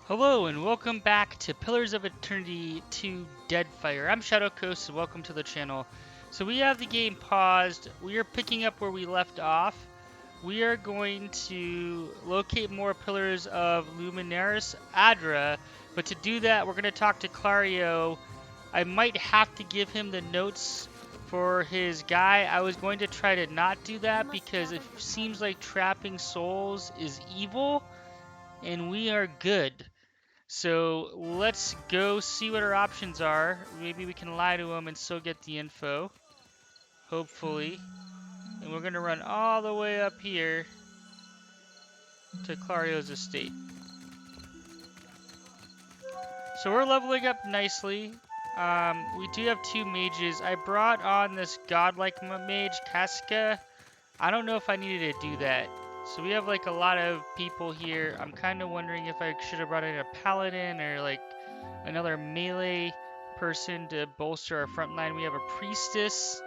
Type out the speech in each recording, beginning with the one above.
Hello and welcome back to Pillars of Eternity 2 Deadfire. I'm Shadow Coast and welcome to the channel. So we have the game paused. We are picking up where we left off. We are going to locate more Pillars of Luminaris Adra, but to do that we're going to talk to Clario. I might have to give him the notes for his guy. I was going to try to not do that because it seems like trapping souls is evil and we are good. So let's go see what our options are. Maybe we can lie to him and still get the info. Hopefully. And we're going to run all the way up here to Clario's estate. So we're leveling up nicely. We do have two mages. I brought on this godlike mage, Casca. I don't know if I needed to do that. So we have like a lot of people here. I'm kind of wondering if I should have brought in a paladin or like another melee person to bolster our front line. We have a priestess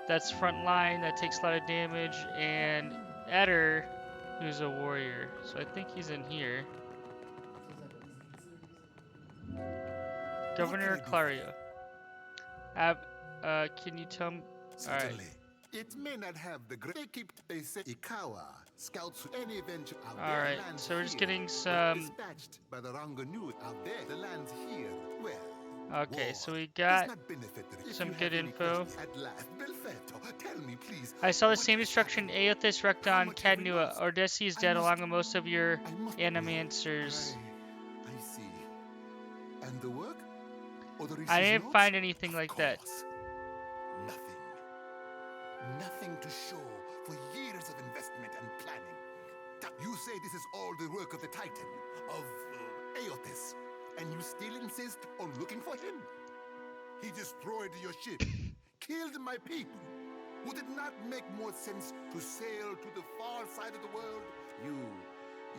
that's front line that takes a lot of damage, and Eder, who's a warrior. So I think he's in here. Governor Clario. Can you tell me? Alright. It may not have the great. They say Ikawa scouts any venture out there. Alright, so we're just getting some. Dispatched by the Ranganut out there. The land's here. Where? Okay, so we got some good info. Tell me, please. I saw the same destruction in Aothis, Rekton, Cadnua. Ordesi is dead along with most of your animancers. I see. And the work? I didn't find anything like that. Nothing. Nothing to show for years of investment and planning. You say this is all the work of the Titan, of Aothis, and you still insist on looking for him? He destroyed your ship, killed my people. Would it not make more sense to sail to the far side of the world?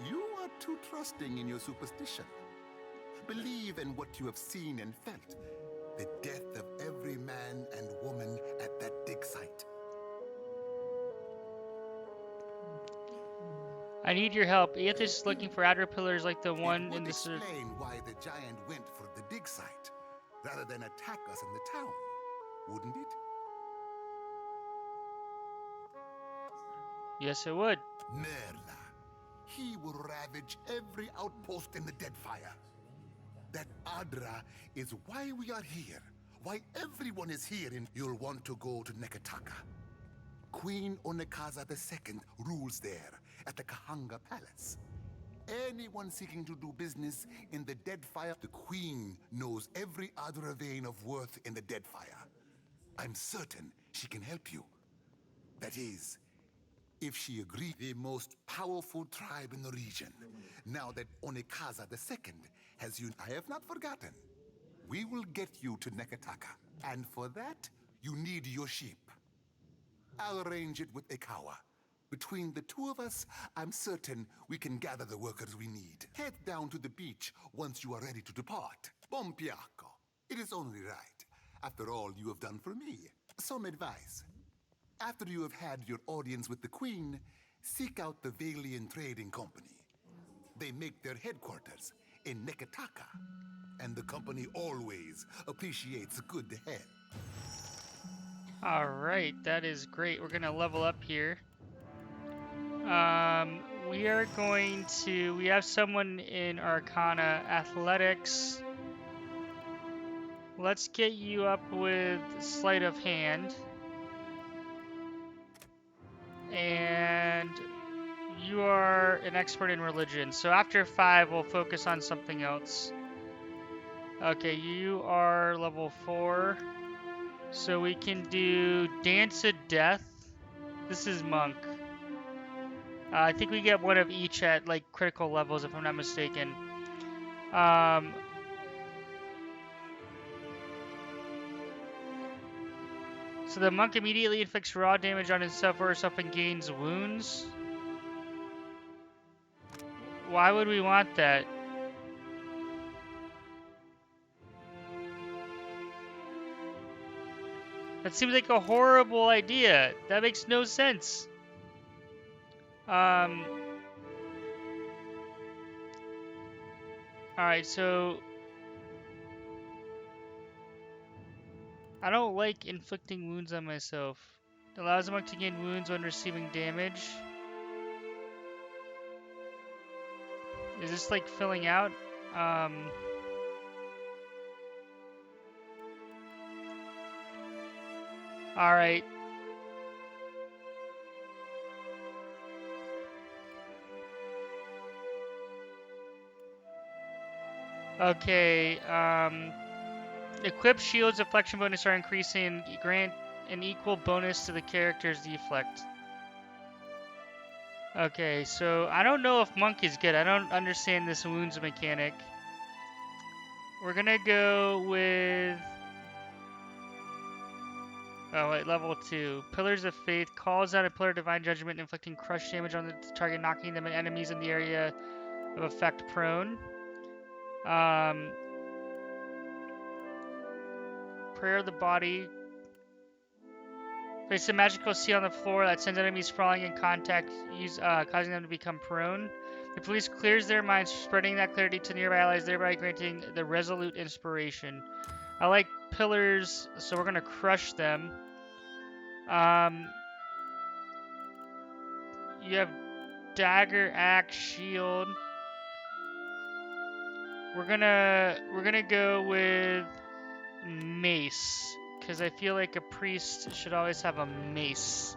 You are too trusting in your superstition. Believe in what you have seen and felt. The death of every man and woman at that dig site. I need your help. Aothis is looking for outer pillars like the one in the... explain why the giant went for the dig site, rather than attack us in the town, wouldn't it? Yes, it would. Merla. He will ravage every outpost in the Deadfire. That Adra is why we are here. Why everyone is here, and you'll want to go to Nekataka. Queen Onekaza II rules there at the Kahanga Palace. Anyone seeking to do business in the Deadfire, the Queen knows every other vein of worth in the Deadfire. I'm certain she can help you. That is, if she agrees. The most powerful tribe in the region. Now that Onekaza II has you, I have not forgotten. We will get you to Nekataka, and for that, you need your sheep. I'll arrange it with Ikawa. Between the two of us, I'm certain we can gather the workers we need. Head down to the beach once you are ready to depart. Bompiaco. It is only right. After all you have done for me. Some advice. After you have had your audience with the Queen, seek out the Valian Trading Company. They make their headquarters in Nekataka, and the company always appreciates a good head. Alright, that is great. We're going to level up here. We are going to... We have someone in Arcana Athletics. Let's get you up with Sleight of Hand. And you are an expert in religion. So after 5, we'll focus on something else. Okay, you are level 4. So we can do Dance of Death. This is Monk. I think we get one of each at like critical levels, if I'm not mistaken. So the monk immediately inflicts raw damage on himself or herself and gains wounds. Why would we want that? That seems like a horrible idea. That makes no sense. Alright, so I don't like inflicting wounds on myself. It allows the monk to gain wounds when receiving damage. Is this like filling out? Alright. Okay, equip shields deflection bonus are increasing. Grant an equal bonus to the character's deflect. Okay, so I don't know if monk is good. I don't understand this wounds mechanic. We're gonna go with... Oh wait, level 2. Pillars of Faith calls out a pillar of divine judgment, inflicting crush damage on the target, knocking them and enemies in the area of effect prone. Prayer of the body. Place a magical seal on the floor that sends enemies falling in contact, causing them to become prone. The police clears their minds, spreading that clarity to nearby allies, thereby granting the resolute inspiration. I like pillars, so we're gonna crush them. You have dagger, axe, shield. We're gonna go with mace, because I feel like a priest should always have a mace.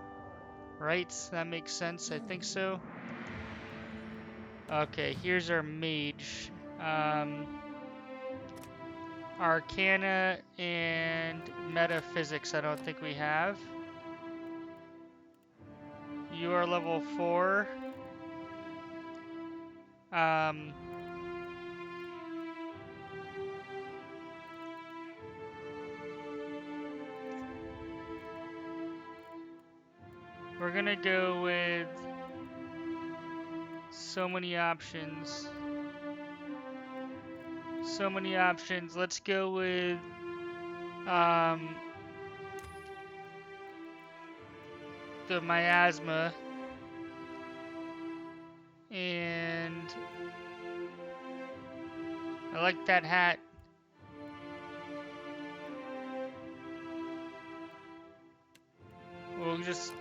Right? That makes sense. I think so. Okay, here's our mage. Arcana and metaphysics I don't think we have. You are level 4. We're gonna go with so many options. So many options. Let's go with the miasma. And I like that hat.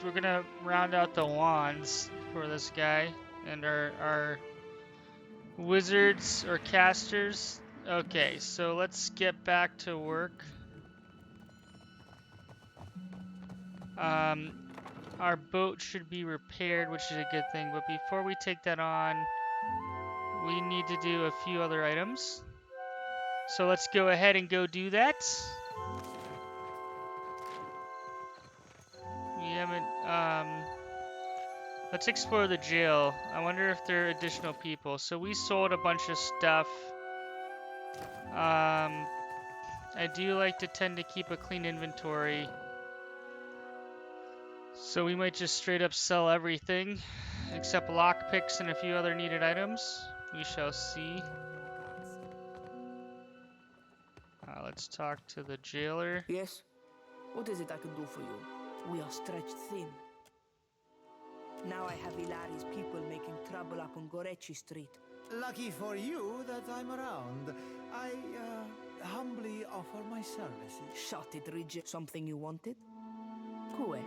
We're gonna round out the wands for this guy and our wizards or casters. Okay, so let's get back to work. Our boat should be repaired, which is a good thing, but before we take that on, we need to do a few other items. So let's go ahead and go do that. We haven't, let's explore the jail. I wonder if there are additional people. So we sold a bunch of stuff. I do like to tend to keep a clean inventory. So we might just straight up sell everything, except lockpicks and a few other needed items. We shall see. Let's talk to the jailer. Yes? What is it I can do for you? We are stretched thin. Now I have Ilari's people making trouble up on Gorechi Street. Lucky for you that I'm around. I, humbly offer my services. Shut it, Rigi. Something you wanted? Kue,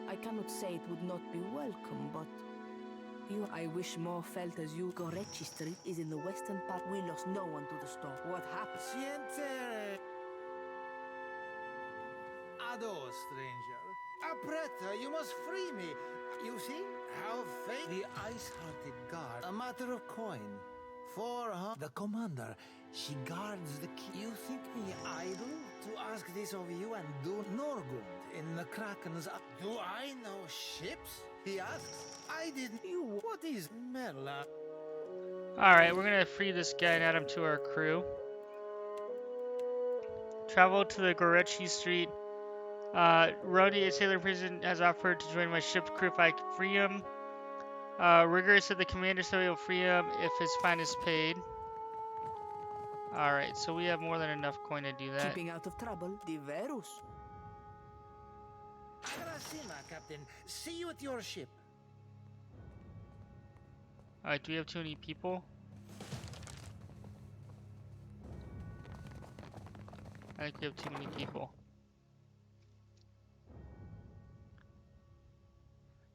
I cannot say it would not be welcome, but... I wish more felt as you. Gorechi Street is in the western part. We lost no one to the storm. What happened? Siente... Ado, stranger. Apretta, you must free me. You see how fate... The ice-hearted guard. A matter of coin. The commander. She guards the key. You think me idle to ask this of you and do Norgund in the Kraken's... Do I know ships? He asks. I didn't... You... What is Merla? Alright, we're gonna free this guy and add him to our crew. Travel to the Gorechi Street. Rodi, a sailor in prison, has offered to join my ship's crew if I free him. Rigor said the commander said he'll free him if his fine is paid. Alright, so we have more than enough coin to do that. Keeping out of trouble, Diverus. Karasima, Captain. See you at your ship. Alright, do we have too many people? I think we have too many people.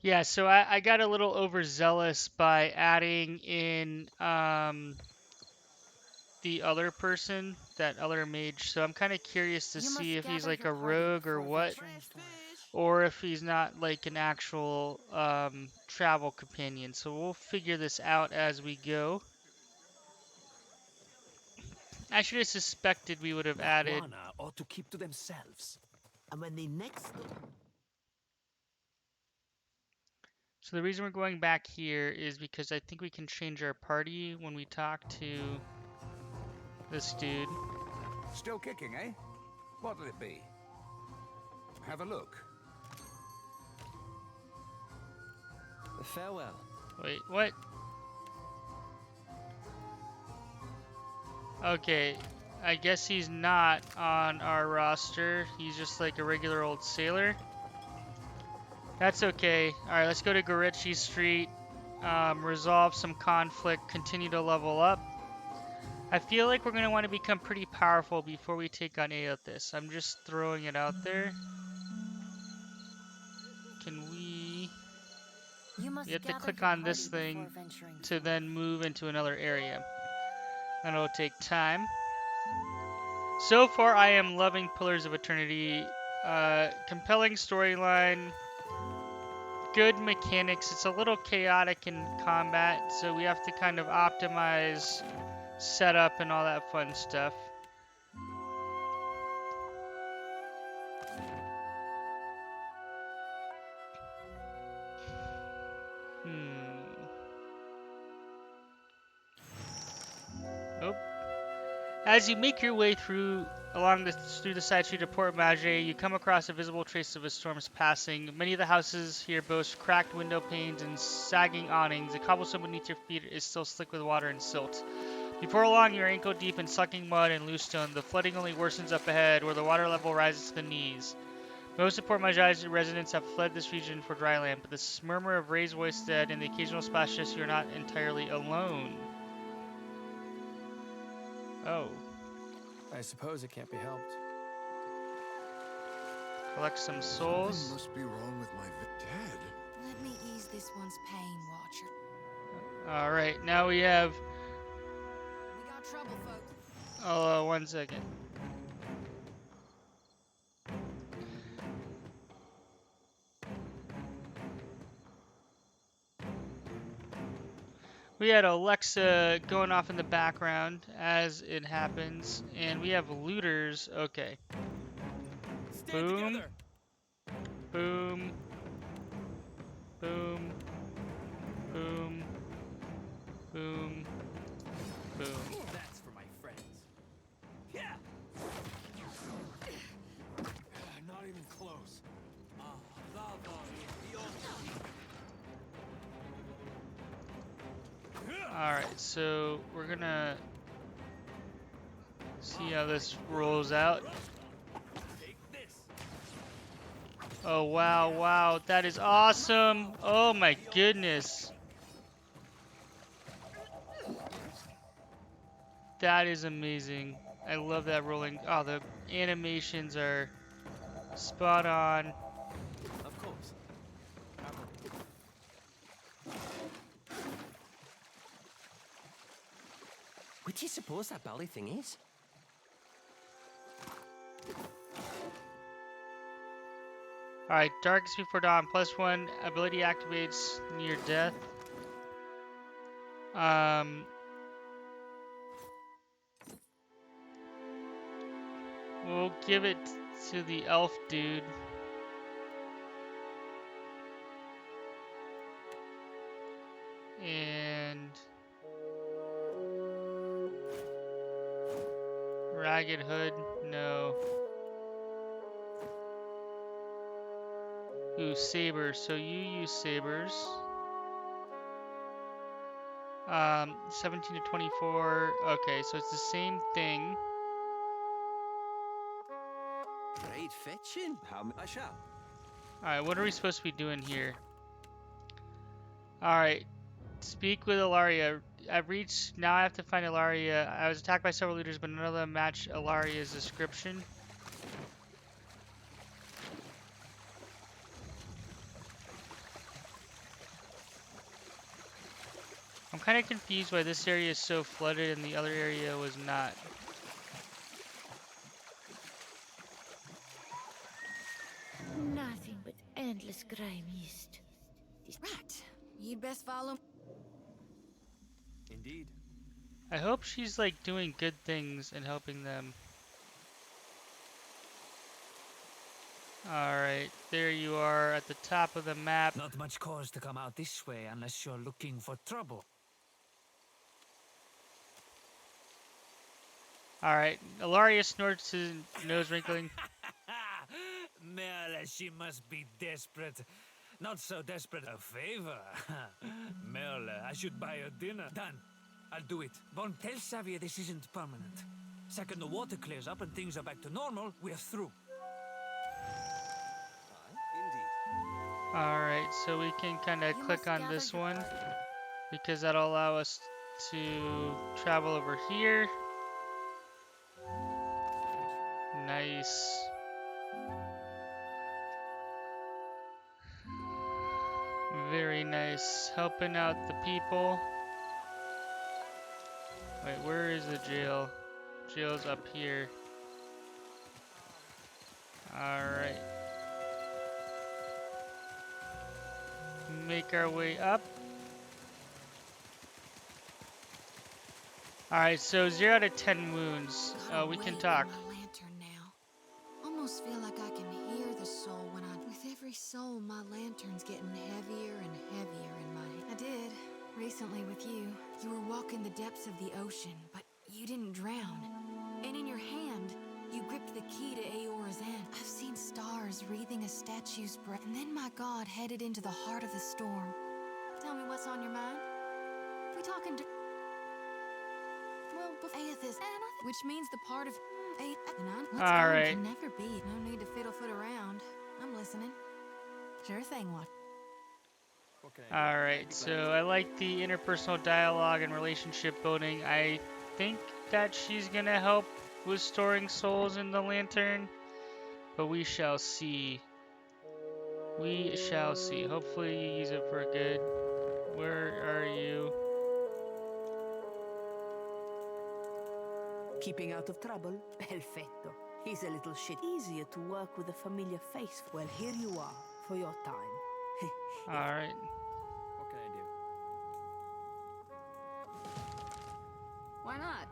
Yeah, so I got a little overzealous by adding in the other person, that other mage. So I'm kind of curious to see if he's like a rogue or what, or if he's not like an actual travel companion. So we'll figure this out as we go. I should have suspected we would have added. Juana ought to keep to themselves. And when the next... So the reason we're going back here is because I think we can change our party when we talk to this dude. Still kicking, eh? What'll it be? Have a look. Farewell. Wait, what? Okay, I guess he's not on our roster. He's just like a regular old sailor. That's okay. Alright, let's go to Gorechi Street, resolve some conflict, continue to level up. I feel like we're going to want to become pretty powerful before we take on Aothis. I'm just throwing it out there. Can we... We have to click on this thing to then move into another area. And it'll take time. So far, I am loving Pillars of Eternity. Compelling storyline. Good mechanics. It's a little chaotic in combat, so we have to kind of optimize setup and all that fun stuff. Nope. As you make your way through the side street of Port Mage, you come across a visible trace of a storm's passing. Many of the houses here boast cracked window panes and sagging awnings. The cobblestone beneath your feet is still slick with water and silt. Before long, you're ankle deep in sucking mud and loose stone. The flooding only worsens up ahead, where the water level rises to the knees. Most of Port Mage's residents have fled this region for dry land, but the murmur of raised voices and the occasional splash suggests you are not entirely alone. Oh. I suppose it can't be helped. Collect some souls. Something must be wrong with my dad. Let me ease this one's pain, Watcher. Alright, now we have... We got trouble, folks. Oh, 1 second. We had Alexa going off in the background as it happens, and we have looters. Okay. Boom. Boom. Boom. Boom. Boom. Boom. That's for my friends. Yeah. Not even close. Alright, so we're gonna see how this rolls out. Oh wow, wow, that is awesome! Oh my goodness! That is amazing. I love that rolling. Oh, the animations are spot on. Of course. What do you suppose that bally thing is? Alright, Darkest Before Dawn, +1, ability activates near death. We'll give it to the elf dude. And... Ragged Hood, no. Ooh, sabers. So you use sabers. 17 to 24. Okay, so it's the same thing. Great fetching. I shall. Alright, what are we supposed to be doing here? Alright, speak with Ilaria. I've reached, now I have to find Ilaria. I was attacked by several looters, but none of them match Ilaria's description. kind of confused why this area is so flooded and the other area was not. Nothing but endless grey mist. Right. You'd best follow. Indeed. I hope she's like doing good things and helping them. Alright, there you are at the top of the map. Not much cause to come out this way unless you're looking for trouble. Alright, Ilaria snorts his nose wrinkling. Merle, she must be desperate. Not so desperate a favor. Merle, I should buy her dinner. Done. I'll do it. Bon, tell Xavier this isn't permanent. Second the water clears up and things are back to normal, we're through. Indeed. Alright, so we can kind of You click must on gather this your- one because that'll allow us to travel over here. Nice. Very nice. Helping out the people. Wait, where is the jail? Jail's up here. Alright. Make our way up. Alright, so 0 out of 10 wounds. Got a We can weight talk. in my lantern now. Almost feel like I can hear the soul when I. With every soul, my lantern's getting heavier and heavier in my. I did recently with you. You were walking the depths of the ocean, but you didn't drown. And in your hand, you gripped the key to Aora's end. I've seen stars wreathing a statue's breath, and then my god headed into the heart of the storm. Tell me what's on your mind. We talking to. Well, Aethys, which means the part of what's All going right. can never be. No need to fiddle-foot around. I'm listening. Sure thing, what? What can I do? Alright, so I like the interpersonal dialogue and relationship building. I think that she's gonna help with storing souls in the lantern, but we shall see. We shall see. Hopefully you use it for good. Where are you? Keeping out of trouble? Perfetto. He's a little shit. Easier to work with a familiar face. Well, here you are for your time. Alright. What can I do? Why not?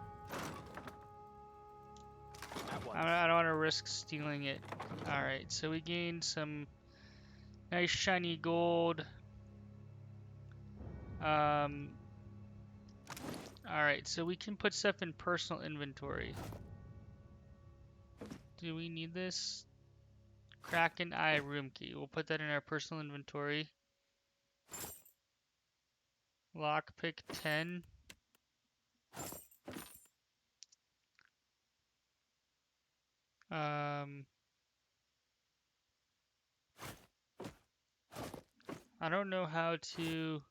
At once. I don't want to risk stealing it. Alright, so we gained some nice shiny gold. Alright, so we can put stuff in personal inventory. Do we need this? Kraken Eye room key. We'll put that in our personal inventory. Lockpick 10. I don't know how to.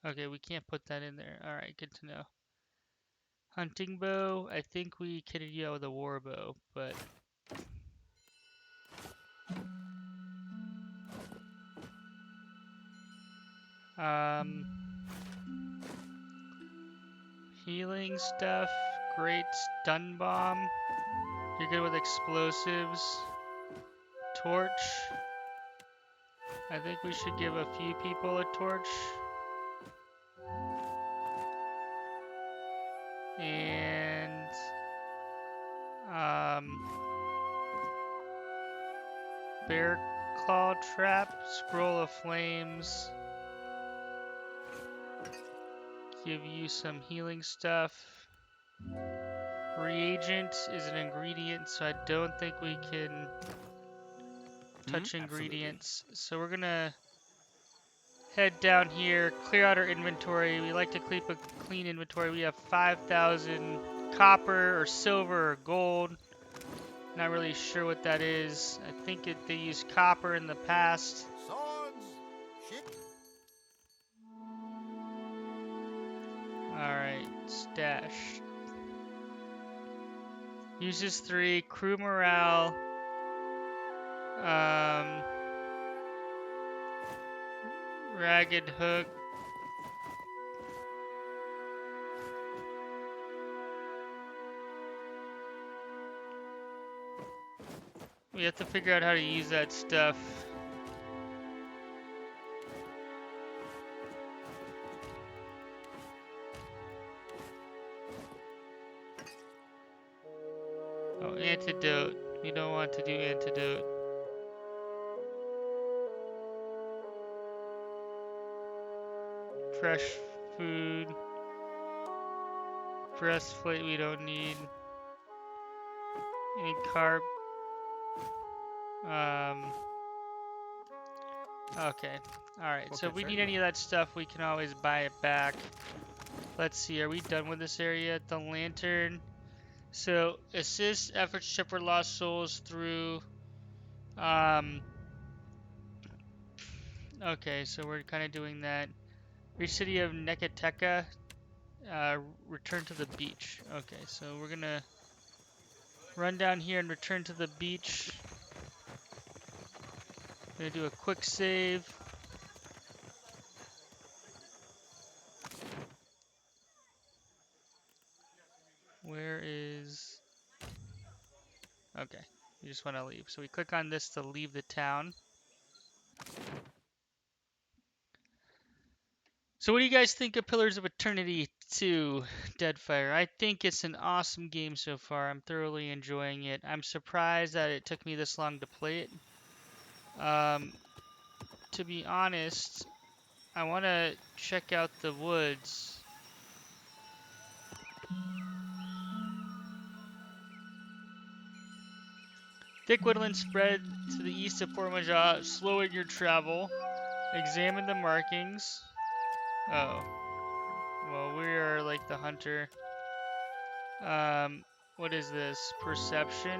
Okay, we can't put that in there. Alright, good to know. Hunting bow. I think we kitted you out with a war bow, but. Healing stuff. Great stun bomb. You're good with explosives. Torch. I think we should give a few people a torch. And bear claw trap, scroll of flames. Give you some healing stuff. Reagent is an ingredient, so I don't think we can touch ingredients. So we're gonna head down here, clear out our inventory. We like to keep a clean inventory. We have 5,000 copper or silver or gold. Not really sure what that is. I think they used copper in the past. Swords! Shit! Alright. Stash. Uses 3. Crew morale. Ragged hook. We have to figure out how to use that stuff. Oh, antidote. We don't want to do antidote. Fresh food. Breastplate we don't need. Any carb. Okay. Alright, so if we need any of that stuff, we can always buy it back. Let's see, are we done with this area? The lantern. So, assist efforts shepherd lost souls through... okay, so we're kind of doing that. Reach city of Nekateka. Return to the beach. Okay, so we're gonna run down here and return to the beach. Gonna do a quick save. Where is... Okay, we just want to leave. So we click on this to leave the town. So what do you guys think of Pillars of Eternity 2 Deadfire? I think it's an awesome game so far. I'm thoroughly enjoying it. I'm surprised that it took me this long to play it. To be honest, I want to check out the woods. Thick woodland spread to the east of Fort Majah, slowing your travel. Examine the markings. Oh. Well, we are like the hunter. What is this? Perception?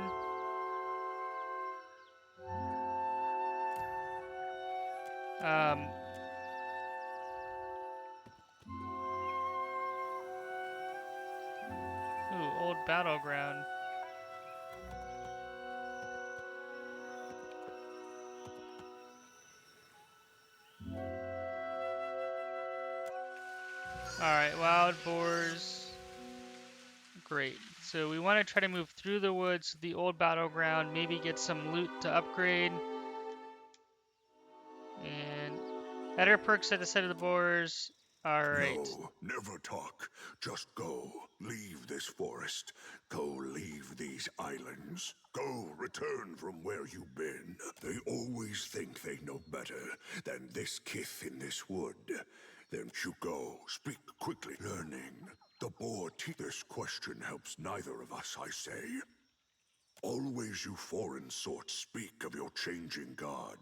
Ooh, old battleground. Alright, wild boars. Great. So we want to try to move through the woods to the old battleground, maybe get some loot to upgrade. And better perks at the side of the boars. Alright. No, never talk. Just go. Leave this forest. Go leave these islands. Go return from where you've been. They always think they know better than this kith in this wood. Then you go. Speak quickly. Learning. The boar this question helps neither of us, I say. Always you foreign sort speak of your changing god.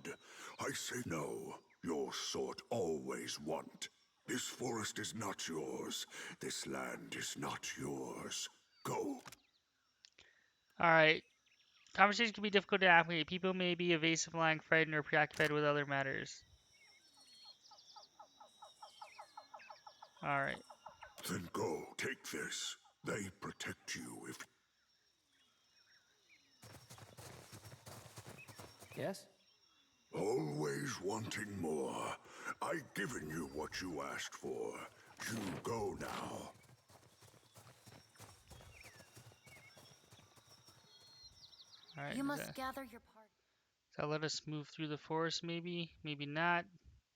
I say no. Your sort always want. This forest is not yours. This land is not yours. Go. Alright. Conversation can be difficult to navigate. People may be evasive, lying, frightened, or preoccupied with other matters. Alright. Then go. Take this. They protect you if... Yes? Always wanting more. I've given you what you asked for. You go now. Alright. You must gather your party. Does that let us move through the forest maybe? Maybe not.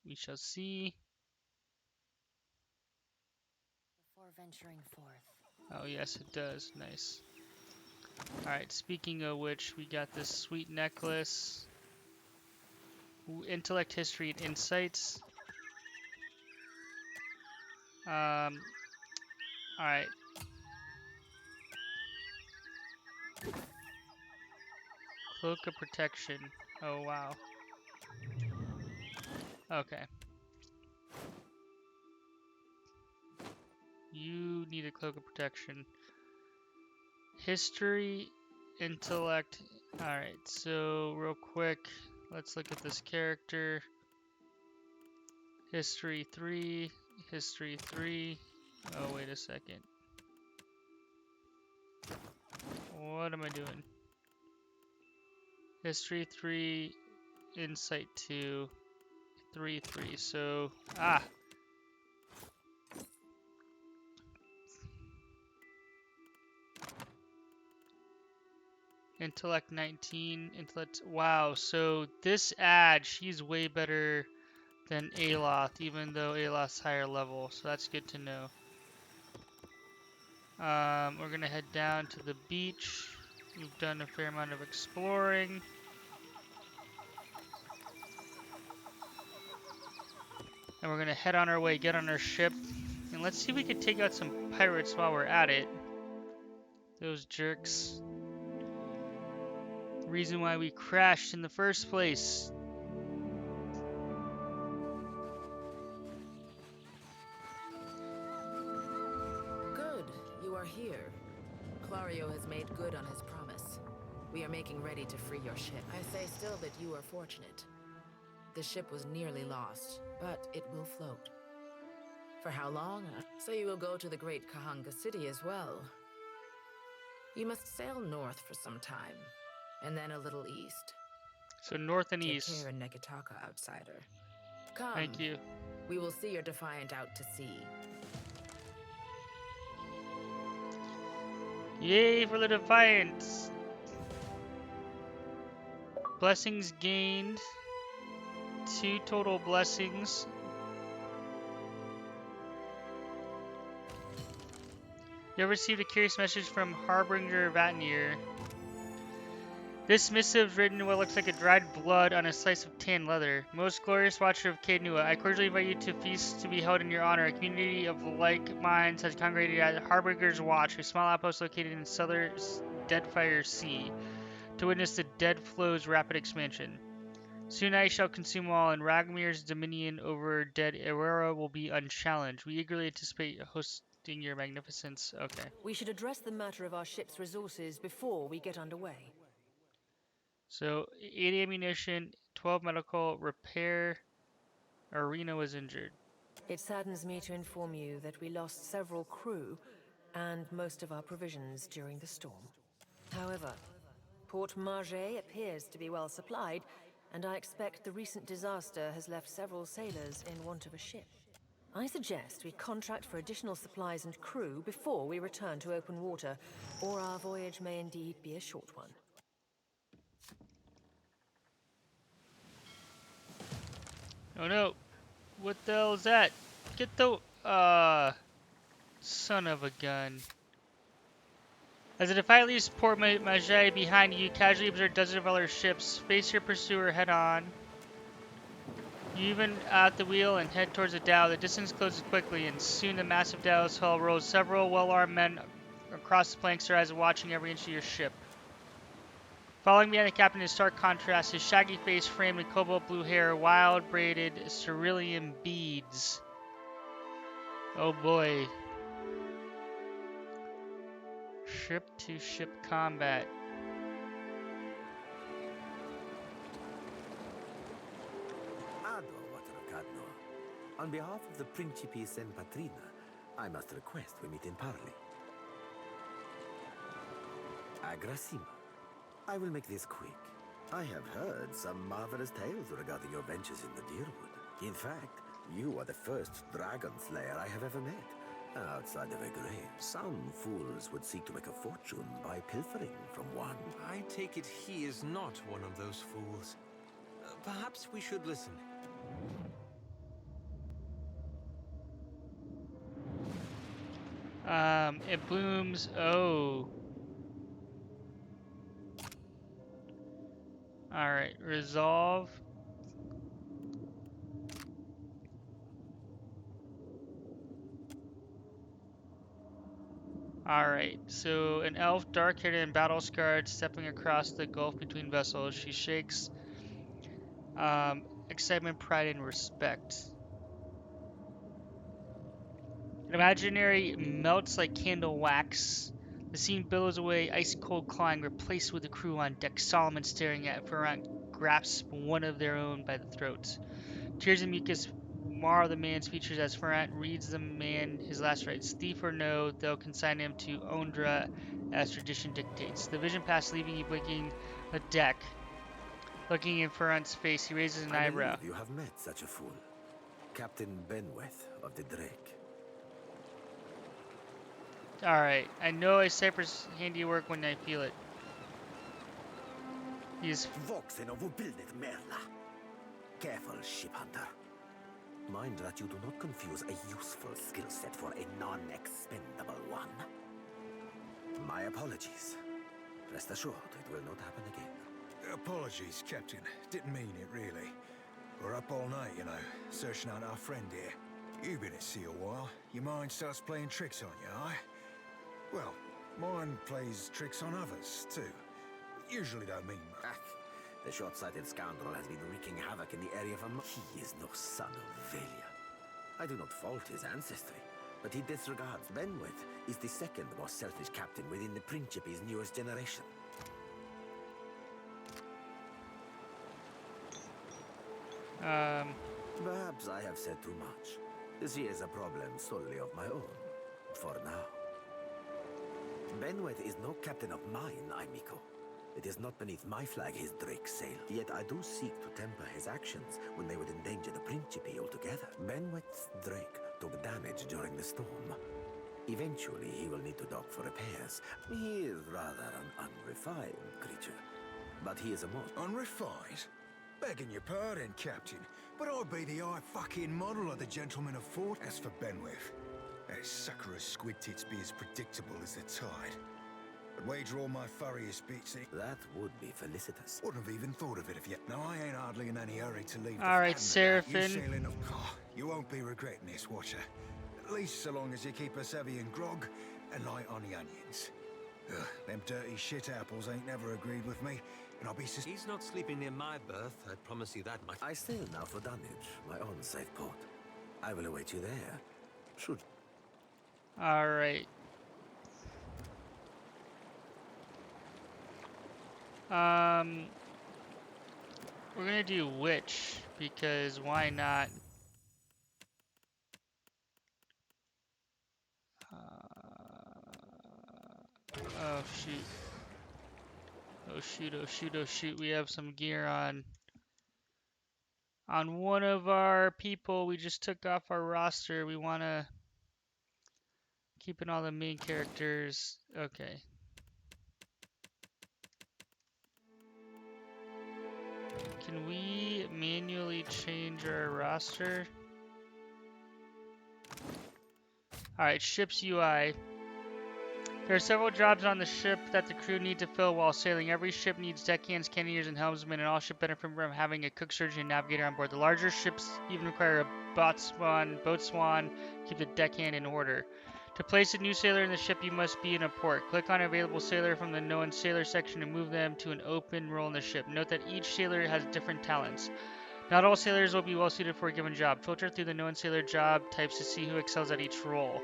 We shall see. Before venturing forth. Oh yes, it does. Nice. Alright, speaking of which, we got this sweet necklace. Intellect, history, and insights. Alright. Cloak of protection. Oh wow. Okay. You need a cloak of protection. History, intellect. Alright, so real quick, let's look at this character. History 3. History 3. Oh, wait a second. What am I doing? History 3, Insight 2, 3, 3. So, Intellect 19, Intellect. Wow, so this ad, she's way better than Aloth, even though Aloth's higher level. So that's good to know. We're gonna head down to the beach. We've done a fair amount of exploring. And we're gonna head on our way, get on our ship, and let's see if we can take out some pirates while we're at it. Those jerks. Reason why we crashed in the first place. Good, you are here. Clario has made good on his promise. We are making ready to free your ship. I say still that you are fortunate. The ship was nearly lost, but it will float. For how long? So you will go to the great Kahanga city as well. You must sail north for some time, and then a little east. So north and Take east. care in Nekitaka, outsider. Come. Thank you. We will see your Defiant out to sea. Yay for the Defiance! Blessings gained. 2 total blessings. You have received a curious message from Harbinger Vatnir. This missive written in what looks like a dried blood on a slice of tan leather. Most glorious watcher of Kainua, I cordially invite you to a feast to be held in your honor. A community of like minds has congregated at Harbinger's Watch, a small outpost located in southern Deadfire Sea, to witness the Dead Flow's rapid expansion. Soon I shall consume all, and Ragmir's dominion over Dead Aurora will be unchallenged. We eagerly anticipate hosting your magnificence. Okay. We should address the matter of our ship's resources before we get underway. So, 8 ammunition, 12 medical, repair. Arena was injured. It saddens me to inform you that we lost several crew and most of our provisions during the storm. However, Port Mage appears to be well supplied, and I expect the recent disaster has left several sailors in want of a ship. I suggest we contract for additional supplies and crew before we return to open water, or our voyage may indeed be a short one. Oh no! What the hell is that? Get the son of a gun. As the Defiant leaves Port Mage behind you, casually observe dozens of other ships. Face your pursuer head on. You even out the wheel and head towards the dhow. The distance closes quickly, and soon the massive dhows hull rolls several well-armed men across the planks, their eyes watching every inch of your ship. Following behind the captain is stark contrast, his shaggy face framed in cobalt blue hair, wild braided cerulean beads. Oh boy. Ship-to-ship combat. On behalf of the Principes and Patrina, I must request we meet in parley. Agrasima. I will make this quick. I have heard some marvelous tales regarding your ventures in the Deerwood. In fact, you are the first dragon slayer I have ever met. Outside of a grave, some fools would seek to make a fortune by pilfering from one. I take it he is not one of those fools. Perhaps we should listen. It blooms. Oh. Alright, resolve. Alright, so an elf, dark-haired and battle-scarred, stepping across the gulf between vessels. She shakes excitement, pride, and respect. An imaginary melts like candle wax. The scene billows away, ice-cold clawing, replaced with the crew on deck. Solomon staring at Ferrant grasps one of their own by the throat. Tears and mucus mar the man's features as Ferrant reads the man his last rites. Thief or no, they'll consign him to Ondra as tradition dictates. The vision passed, leaving you blinking the deck. Looking in Ferrant's face, he raises an eyebrow. I believe you have met such a fool. Captain Benweth of the Drake. Alright, I know a Cypher's handiwork when I feel it. He's... Voxen of Ubildet Merla. Careful, ship hunter. Mind that you do not confuse a useful skill set for a non-expendable one. My apologies. Rest assured, it will not happen again. Apologies, Captain. Didn't mean it, really. We're up all night, you know, searching out our friend here. You've been at sea a while. Your mind starts playing tricks on you, aye? Well, mine plays tricks on others, too. Usually don't mean much. The short-sighted scoundrel has been wreaking havoc in the area for months. He is no son of Velia. I do not fault his ancestry, but he disregards Benweth is the second most selfish captain within the Principe's newest generation. Perhaps I have said too much. This is a problem solely of my own, for now. Benweth is no captain of mine, Aimiko. It is not beneath my flag his Drake sail. Yet I do seek to temper his actions when they would endanger the Principe altogether. Benweth's Drake took damage during the storm. Eventually he will need to dock for repairs. He is rather an unrefined creature, but he is a most... Unrefined? Begging your pardon, Captain, but I'd be the fucking model of the gentleman of Fort. As for Benweth, that sucker of squid tits be as predictable as the tide. I'd wager all my furriest bits in. That would be felicitous. Wouldn't have even thought of it if yet. No, I ain't hardly in any hurry to leave. All right, Seraphim. You sailing of... Oh, you won't be regretting this, Watcher. At least so long as you keep us heavy in grog and light on the onions. Ugh, them dirty shit apples ain't never agreed with me, and I'll be... He's not sleeping near my berth, I promise you that much. I sail now for Dunwich, my own safe port. I will await you there. Should... All right. We're gonna do Witch, because why not? Oh shoot. Oh shoot, oh shoot, oh shoot, we have some gear on one of our people. We just took off our roster. We wanna keep in all the main characters. Okay. Can we manually change our roster? Alright, ship's UI. There are several jobs on the ship that the crew need to fill while sailing. Every ship needs deckhands, cannoneers, and helmsmen, and all ship benefit from having a cook, surgeon, and navigator on board. The larger ships even require a boatswain to keep the deckhand in order. To place a new sailor in the ship, you must be in a port. Click on available sailor from the known sailor section and move them to an open role in the ship. Note that each sailor has different talents. Not all sailors will be well suited for a given job. Filter through the known sailor job types to see who excels at each role.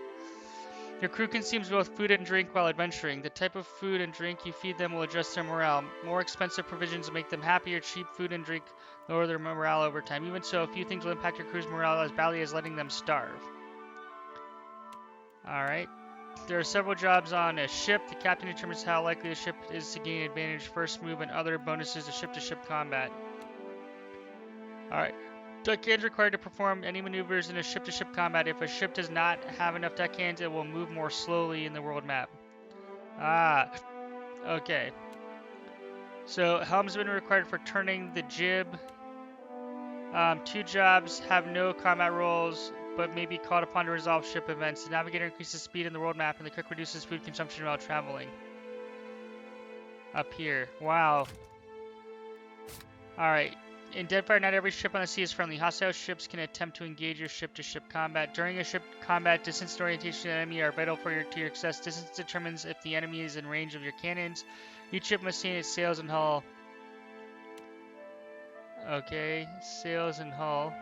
Your crew consumes both food and drink while adventuring. The type of food and drink you feed them will adjust their morale. More expensive provisions make them happier. Cheap food and drink lower their morale over time. Even so, a few things will impact your crew's morale as badly as letting them starve. Alright. There are several jobs on a ship. The captain determines how likely the ship is to gain advantage, first move, and other bonuses to ship-to-ship combat. Alright. Deckhands required to perform any maneuvers in a ship-to-ship combat. If a ship does not have enough deckhands, it will move more slowly in the world map. Ah. Okay. So, helmsman required for turning the jib. 2 jobs have no combat roles, but may be called upon to resolve ship events. The navigator increases speed in the world map, and the cook reduces food consumption while traveling. Up here. Wow. Alright. In Deadfire, not every ship on the sea is friendly. Hostile ships can attempt to engage your ship-to-ship combat. During a ship combat, distance and orientation to the enemy are vital to your success. Distance determines if the enemy is in range of your cannons. Each ship must maintain its sails and hull. Okay, sails and hull.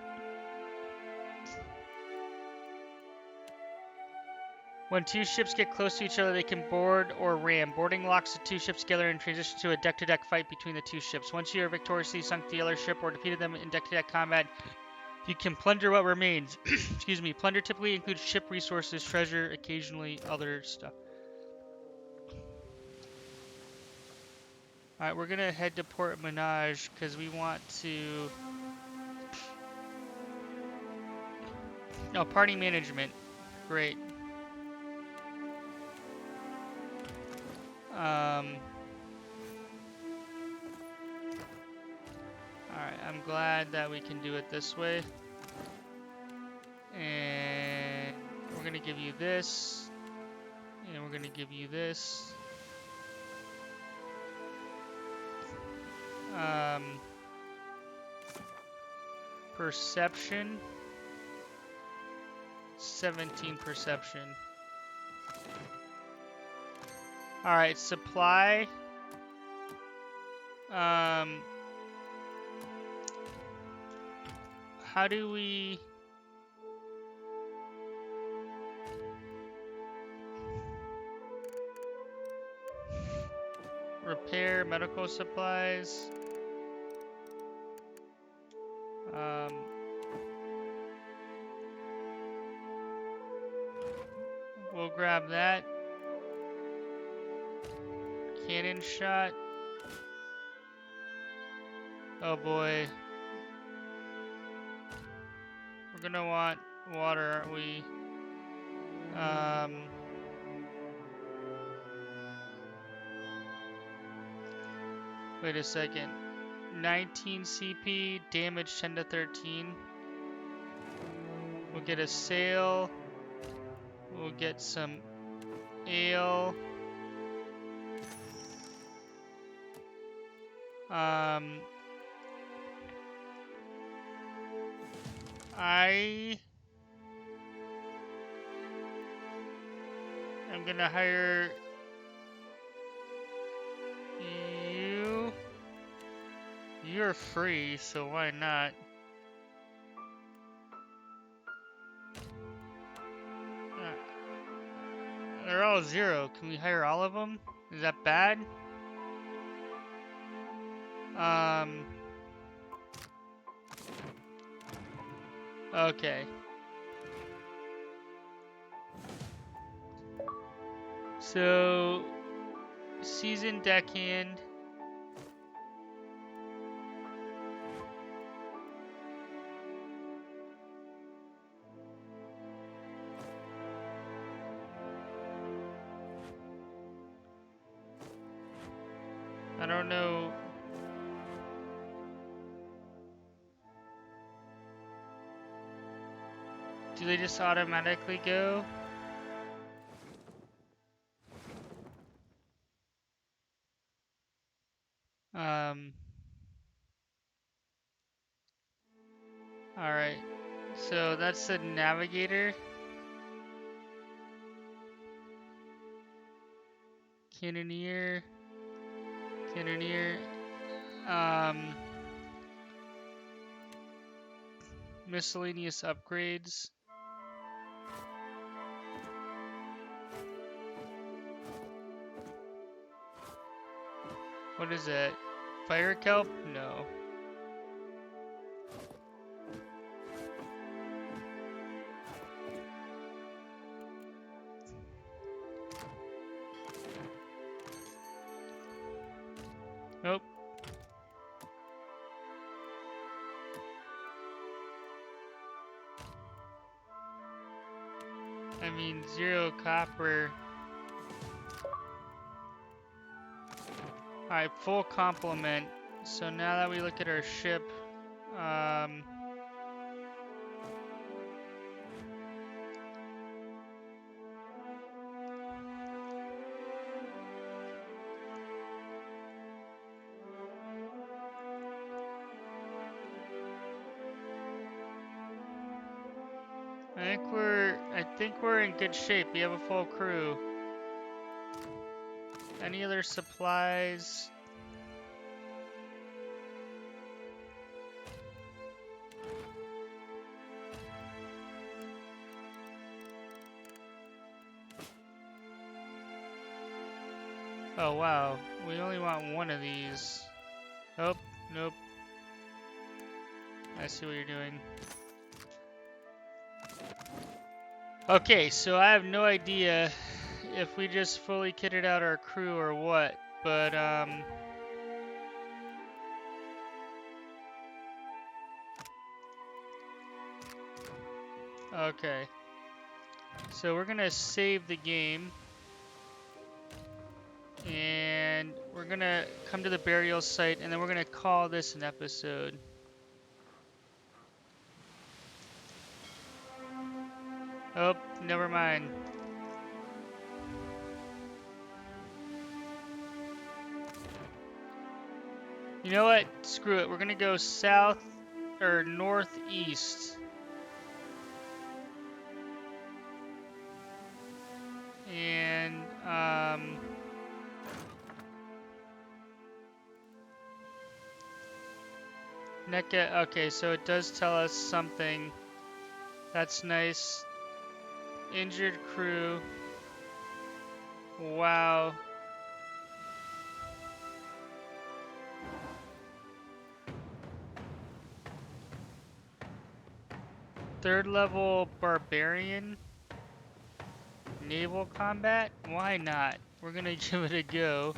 When 2 ships get close to each other, they can board or ram. Boarding locks the 2 ships together and transitions to a deck-to-deck fight between the 2 ships. Once you are victoriously sunk the other ship or defeated them in deck-to-deck combat, You can plunder what remains. Excuse me. Plunder typically includes ship resources, treasure, occasionally other stuff. Alright, we're gonna head to Port Menage because we want to... Oh, party management. Great. Alright, I'm glad that we can do it this way. And we're gonna give you this. And we're gonna give you this. Perception. 17 perception. Alright, supply. How do we... Repair medical supplies. We'll grab that. Cannon shot. Oh boy. We're gonna want water, aren't we? Wait a second. 19 CP, damage 10 to 13. We'll get a sail. We'll get some ale. I am gonna hire you. You're free, so why not? They're all 0. Can we hire all of them? Is that bad? Okay. So, seasoned deckhand. I don't know. Do they just automatically go? Alright. So that's the navigator. Cannoneer. Cannoneer. Miscellaneous upgrades. What is that? Fire kelp? No. Nope. I mean, 0 copper. Alright, full complement. So now that we look at our ship, I think we're in good shape. We have a full crew. Any other supplies? Oh wow, we only want one of these. Oh, nope. I see what you're doing. Okay, so I have no idea if we just fully kitted out our crew or what, but okay. So we're gonna save the game, and we're gonna come to the burial site, and then we're gonna call this an episode. Oh, never mind. You know what? Screw it. We're gonna go south or northeast. And NECA, okay, so it does tell us something. That's nice. Injured crew. Wow. Third level barbarian. Naval combat? Why not? We're gonna give it a go.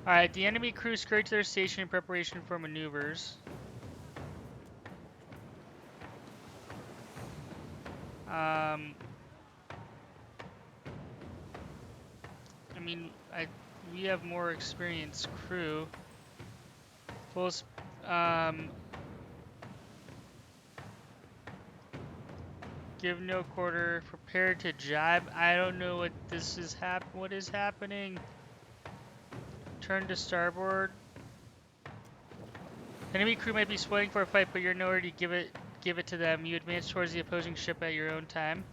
Alright, the enemy crew scurried to their station in preparation for maneuvers. I mean, we have more experienced crew. Give no quarter. Prepare to jibe. I don't know what this is what is happening. Turn to starboard. Enemy crew might be spoiling for a fight, but you're nowhere to give it to them. You advance towards the opposing ship at your own time.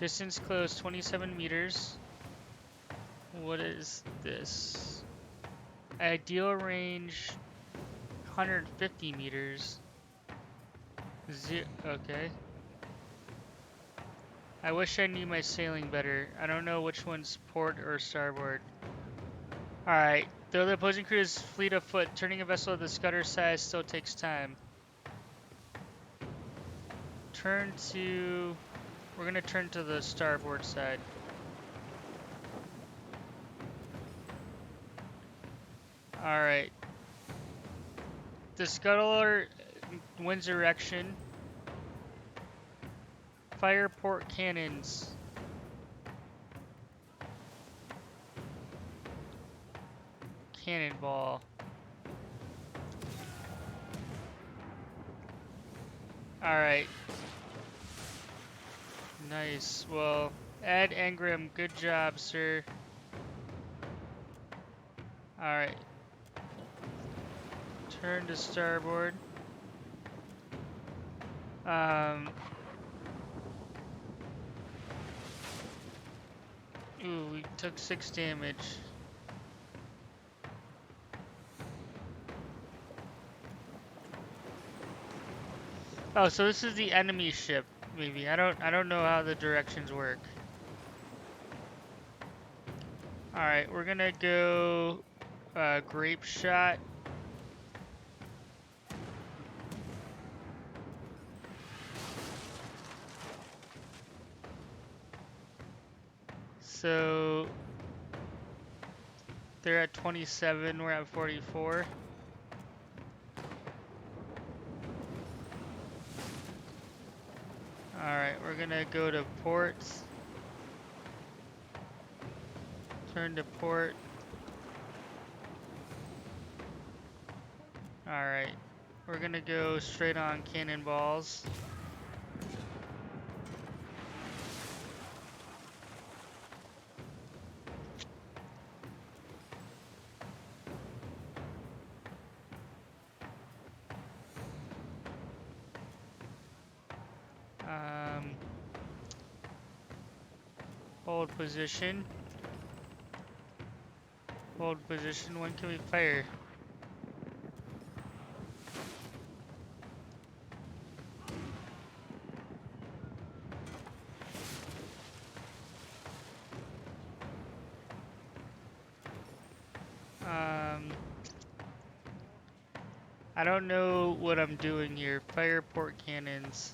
Distance close 27 meters. What is this? Ideal range 150 meters. Okay. I wish I knew my sailing better. I don't know which one's port or starboard. Alright. Though the opposing crew is fleet of foot, turning a vessel of the Scudder size still takes time. We're gonna turn to the starboard side. Alright. The scuttler wins erection. Fire port cannons. Cannonball. Alright. Nice. Well, Ed Engram, good job, sir. Alright. Turn to starboard. Ooh, we took 6 damage. Oh, so this is the enemy ship, maybe. I don't know how the directions work. Alright, we're gonna go grape shot. So they're at 27, we're at 44. Alright, we're gonna go to ports. Turn to port. Alright, we're gonna go straight on cannonballs. Hold position. Hold position. When can we fire? I don't know what I'm doing here. Fire port cannons.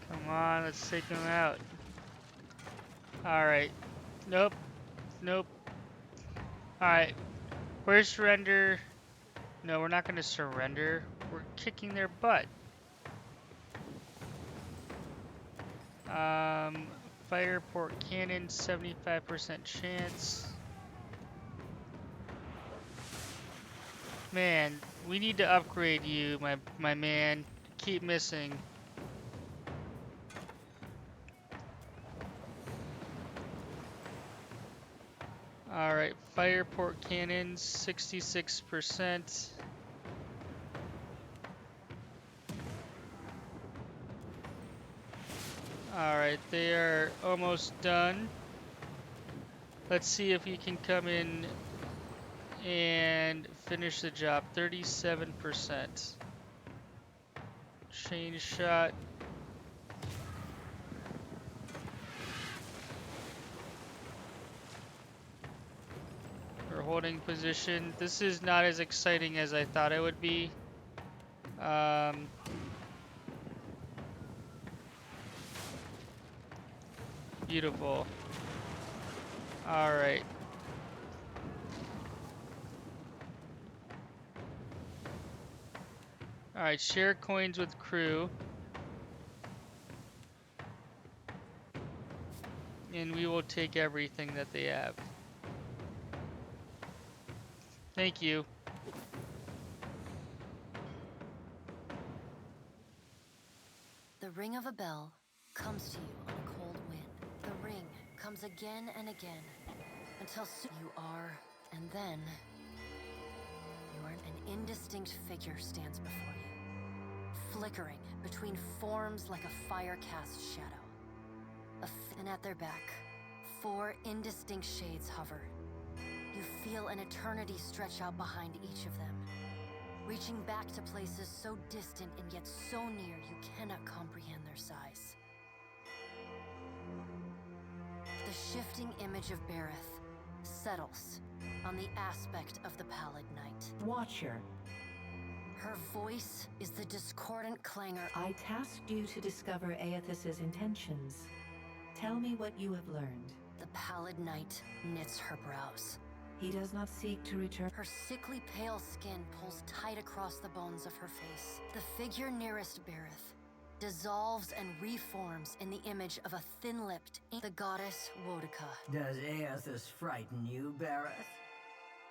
Come on, let's take them out. Alright. Nope. Nope. Alright. Where's surrender? No, we're not going to surrender. We're kicking their butt. Fire port cannon, 75% chance. Man, we need to upgrade you, my man. Keep missing. Alright, fire port cannons, 66%. Alright, they are almost done. Let's see if you can come in and finish the job. 37%. Chain shot. We're holding position. This is not as exciting as I thought it would be. Beautiful. Alright. Alright, share coins with crew. And we will take everything that they have. Thank you. The ring of a bell comes to you on a cold wind. The ring comes again and again until soon you are, and then an indistinct figure stands before you, flickering between forms like a fire-cast shadow. And at their back, 4 indistinct shades hover. You feel an eternity stretch out behind each of them, reaching back to places so distant and yet so near you cannot comprehend their size. The shifting image of Bareth settles on the aspect of the Pallid Knight. Watcher. Her voice is the discordant clangor. I tasked you to discover Aethys's intentions. Tell me what you have learned. The Pallid Knight knits her brows. He does not seek to return. Her sickly pale skin pulls tight across the bones of her face. The figure nearest Bareth dissolves and reforms in the image of a thin-lipped, the goddess Wodica. Does Aethys frighten you, Bareth?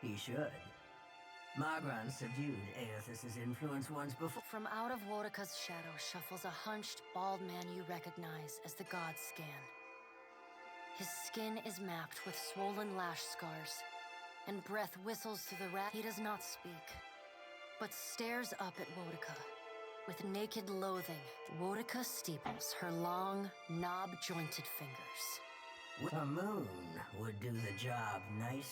He should. Magran subdued Aethys's influence once before. From out of Wodica's shadow shuffles a hunched, bald man you recognize as the god Scan. His skin is mapped with swollen lash scars, and breath whistles through the rat. He does not speak, but stares up at Wodica. With naked loathing, Wodica steeples her long, knob-jointed fingers. A moon would do the job nicely.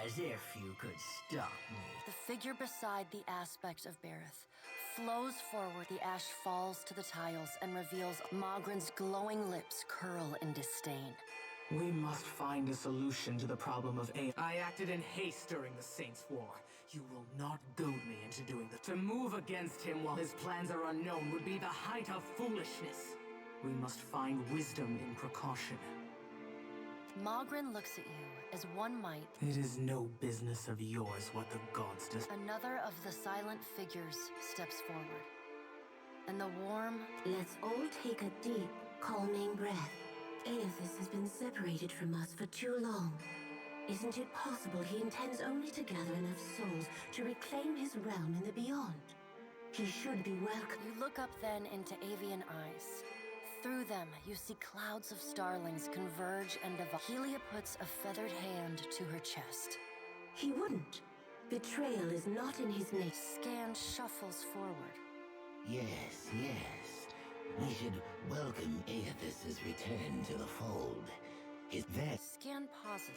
As if you could stop me. The figure beside the aspect of Bareth flows forward. The ash falls to the tiles and reveals Magran's glowing lips curl in disdain. We must find a solution to the problem of A. I acted in haste during the Saints' War. You will not goad me into doing that. To move against him while his plans are unknown would be the height of foolishness. We must find wisdom in precaution. Magran looks at you as one might. It is no business of yours what the gods do. Another of the silent figures steps forward. And the warm... Let's all take a deep, calming breath. Aethys has been separated from us for too long. Isn't it possible he intends only to gather enough souls to reclaim his realm in the beyond? He should be welcome. You look up then into avian eyes. Through them, you see clouds of starlings converge and evolve. Helia puts a feathered hand to her chest. He wouldn't. Betrayal is not in his nature. Scan shuffles forward. Yes, yes. We should welcome Aethys's return to the fold. His that Scan pauses.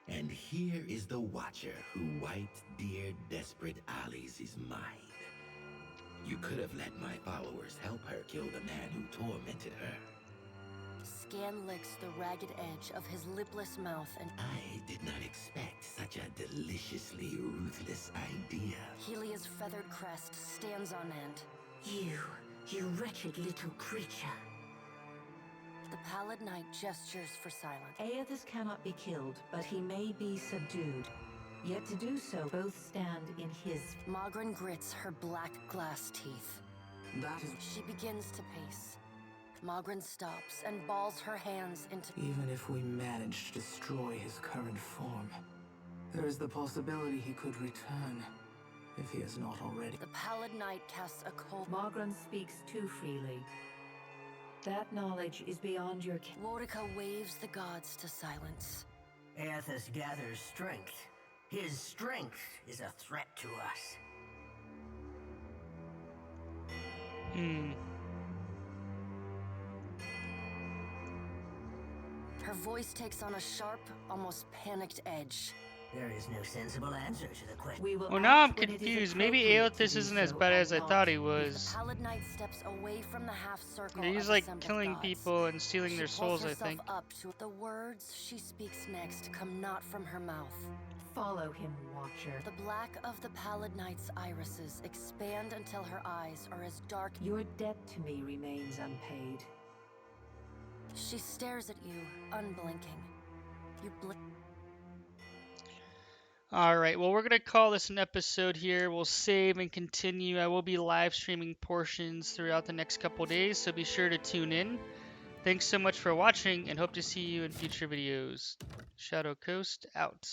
And here is the Watcher who wiped dear desperate Ali's mind. You could have let my followers help her kill the man who tormented her. Scan licks the ragged edge of his lipless mouth and I did not expect such a deliciously ruthless idea. Helia's feathered crest stands on end. You wretched little creature. The Pallid Knight gestures for silence. Aethys cannot be killed, but he may be subdued. Yet to do so, both stand in his... Magran grits her black glass teeth. That is... She begins to pace. Magran stops and balls her hands into... Even if we manage to destroy his current form, there is the possibility he could return, if he has not already. The Pallid Knight casts a cold... Magran speaks too freely. That knowledge is beyond your... Wodica waves the gods to silence. Aethys gathers strength. His strength is a threat to us. Her voice takes on a sharp, almost panicked edge. There is no sensible answer to the question. Well, now I'm confused. Maybe Aethys isn't as bad as I thought he was. The Pallid Knight steps away from the half circle. He's like killing people and stealing their souls, I think. Up to the words she speaks next come not from her mouth. Follow him, Watcher. The black of the Pallid Knight's irises expand until her eyes are as dark. Your debt to me remains unpaid. She stares at you, unblinking. You blink. Alright, well, we're going to call this an episode here. We'll save and continue. I will be live streaming portions throughout the next couple days, so be sure to tune in. Thanks so much for watching, and hope to see you in future videos. Shadow Coast out.